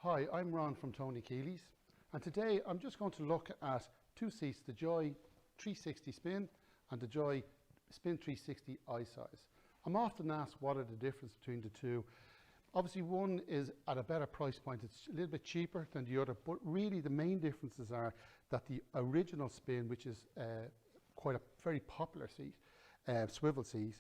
Hi, I'm Ron from Tony Keeley's, and today I'm just going to look at two seats, the Joie 360 Spin and the Joie Spin 360 I-Size. I'm often asked what are the difference between the two. Obviously one is at a better price point, it's a little bit cheaper than the other, but really the main differences are that the original Spin, which is quite a very popular seat, swivel seat,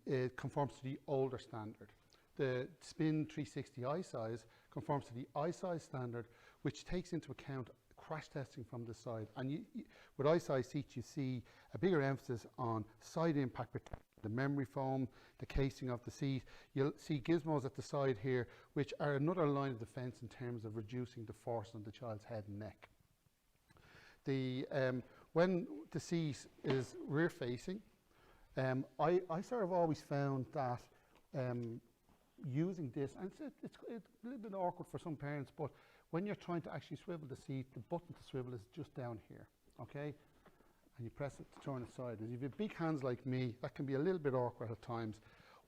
it conforms to the older standard. The Spin 360 I-Size conforms to the I-Size standard, which takes into account crash testing from the side. And with I-Size seats, you see a bigger emphasis on side impact protection, the memory foam, the casing of the seat. You'll see gizmos at the side here, which are another line of defense in terms of reducing the force on the child's head and neck. When the seat is rear facing, I sort of always found that using this, and it's a little bit awkward for some parents, but when you're trying to actually swivel the seat, the button to swivel is just down here, okay? And you press it to turn it sideways. If you have big hands like me, that can be a little bit awkward at times.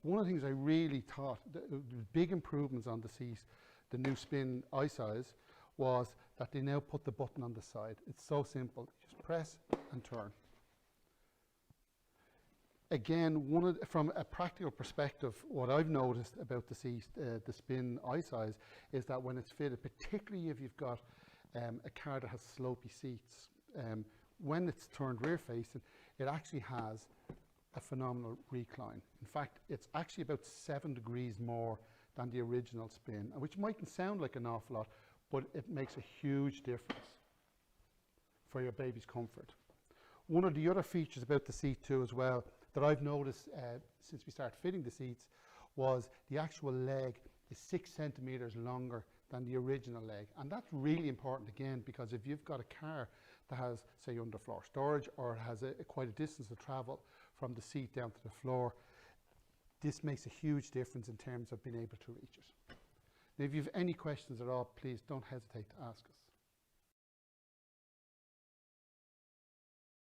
One of the things I really thought, the big improvements on the seat, the new Spin I-Size, was that they now put the button on the side. It's so simple, just press and turn. Again, from a practical perspective, what I've noticed about the seat, the Spin I-Size, is that when it's fitted, particularly if you've got a car that has slopey seats, when it's turned rear facing, it actually has a phenomenal recline. In fact, it's actually about 7 degrees more than the original Spin, which mightn't sound like an awful lot, but it makes a huge difference for your baby's comfort. One of the other features about the seat too as well that I've noticed since we started fitting the seats was the actual leg is 6 centimeters longer than the original leg. And that's really important again, because if you've got a car that has, say, underfloor storage, or has quite a distance to travel from the seat down to the floor, this makes a huge difference in terms of being able to reach it. Now, if you have any questions at all, please don't hesitate to ask us.